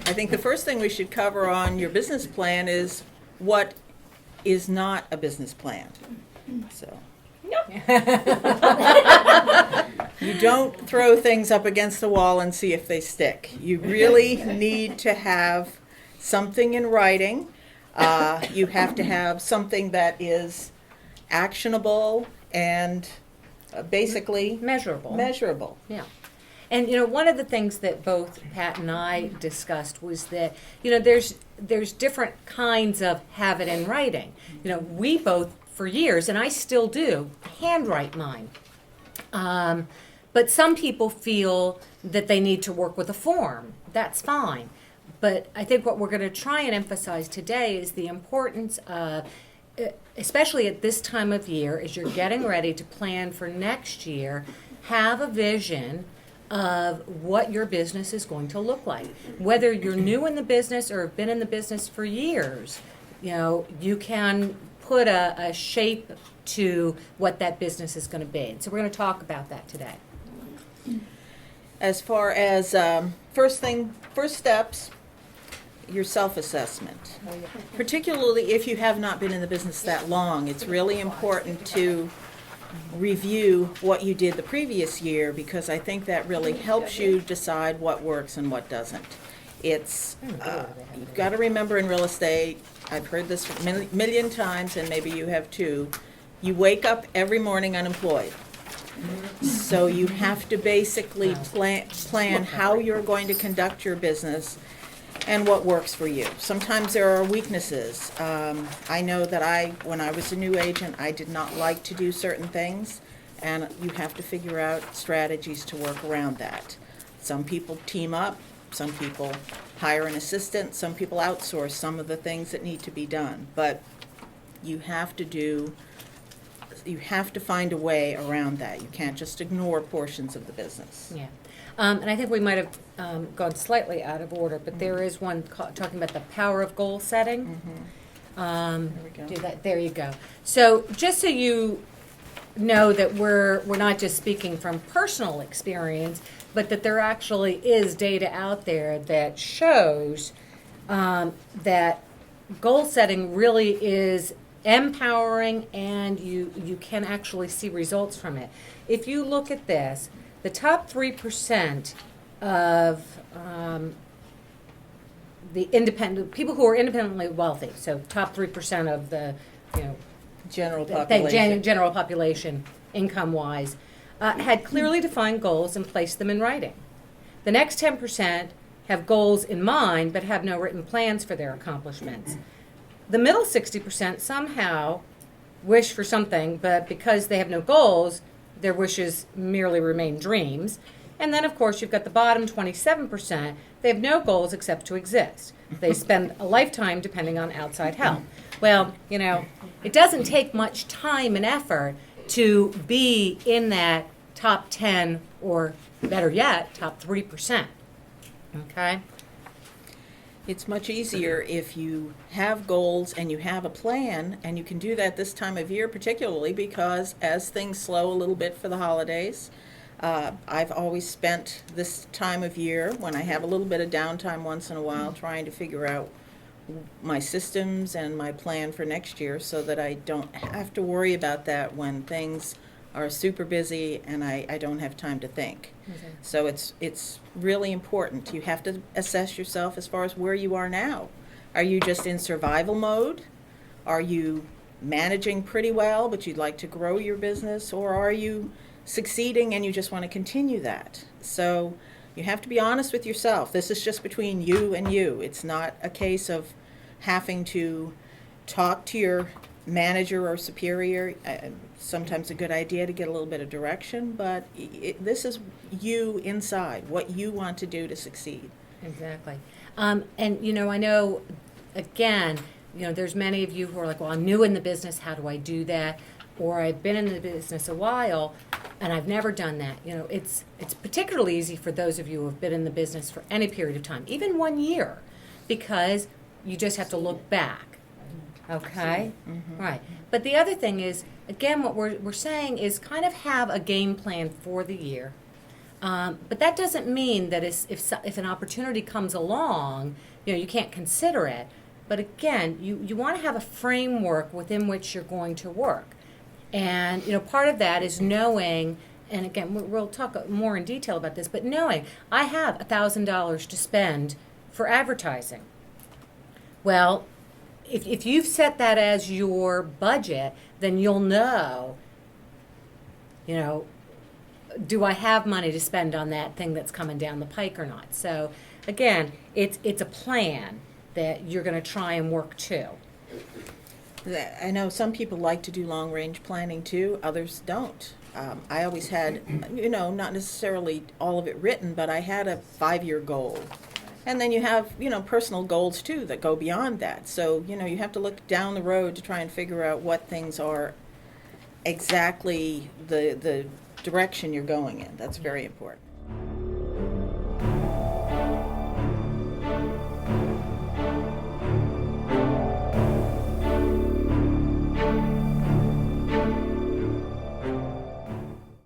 I think the first thing we should cover on your business plan is what is not a business plan. So you don't throw things up against the wall and see if they stick. You really need to have something in writing. You have to have something that is actionable and basically Measurable. Yeah. And, one of the things that both Pat and I discussed was that, there's different kinds of have it in writing. We both, for years, and I still do, handwrite mine. But some people feel that they need to work with a form. That's fine. But I think what we're going to try and emphasize today is the importance of, especially at this time of year, as you're getting ready to plan for next year, have a vision of what your business is going to look like. Whether you're new in the business or have been in the business for years, you can put a shape to what that business is going to be. And so we're going to talk about that today. as far as first steps, your self-assessment. Particularly if you have not been in the business that long, it's really important to review what you did the previous year, because I think that really helps you decide what works and what doesn't. It's you've got to remember in real estate, I've heard this a million times, and maybe you have too, you wake up every morning unemployed. So you have to basically plan how you're going to conduct your business and what works for you. Sometimes there are weaknesses. I know that when I was a new agent, I did not like to do certain things, and you have to figure out strategies to work around that. Some people team up, some people hire an assistant, some people outsource some of the things that need to be done. But you have to find a way around that. You can't just ignore portions of the business. Yeah. And I think we might have gone slightly out of order, but there is one talking about the power of goal setting. There we go. Do that. There you go. So just so you know that we're not just speaking from personal experience, but that there actually is data out there that shows that goal setting really is empowering, and you can actually see results from it. If you look at this, the top 3% of the independent people who are independently wealthy, so top 3% of the General population. general population, income-wise, had clearly defined goals and placed them in writing. The next 10% have goals in mind but have no written plans for their accomplishments. The middle 60% somehow wish for something, but because they have no goals, their wishes merely remain dreams. And then, of course, you've got the bottom 27%. They have no goals except to exist. They spend a lifetime depending on outside help. Well, it doesn't take much time and effort to be in that top 10, or better yet, top 3%. Okay? It's much easier if you have goals and you have a plan, and you can do that this time of year particularly because as things slow a little bit for the holidays, I've always spent this time of year when I have a little bit of downtime once in a while trying to figure out my systems and my plan for next year so that I don't have to worry about that when things are super busy and I don't have time to think. Okay. So it's really important. You have to assess yourself as far as where you are now. Are you just in survival mode? Are you managing pretty well but you'd like to grow your business? Or are you succeeding and you just want to continue that? So you have to be honest with yourself. This is just between you and you. It's not a case of having to talk to your manager or superior. Sometimes a good idea to get a little bit of direction, but this is you inside, what you want to do to succeed. Exactly. And, I know, again, there's many of you who are like, well, I'm new in the business. How do I do that? Or I've been in the business a while and I've never done that. It's particularly easy for those of you who have been in the business for any period of time, even 1 year, because you just have to look back. Okay? Mm-hmm. Right. But the other thing is, again, what we're saying is kind of have a game plan for the year. But that doesn't mean that if an opportunity comes along, you can't consider it. But again, you want to have a framework within which you're going to work. And, part of that is knowing, and again, we'll talk more in detail about this, but knowing I have $1,000 to spend for advertising. Well, if you've set that as your budget, then you'll know, do I have money to spend on that thing that's coming down the pike or not? So again, it's a plan that you're going to try and work to. I know some people like to do long-range planning too, others don't. I always had, not necessarily all of it written, but I had a 5-year goal. And then you have, personal goals too that go beyond that. So, you have to look down the road to try and figure out what things are exactly the direction you're going in. That's very important.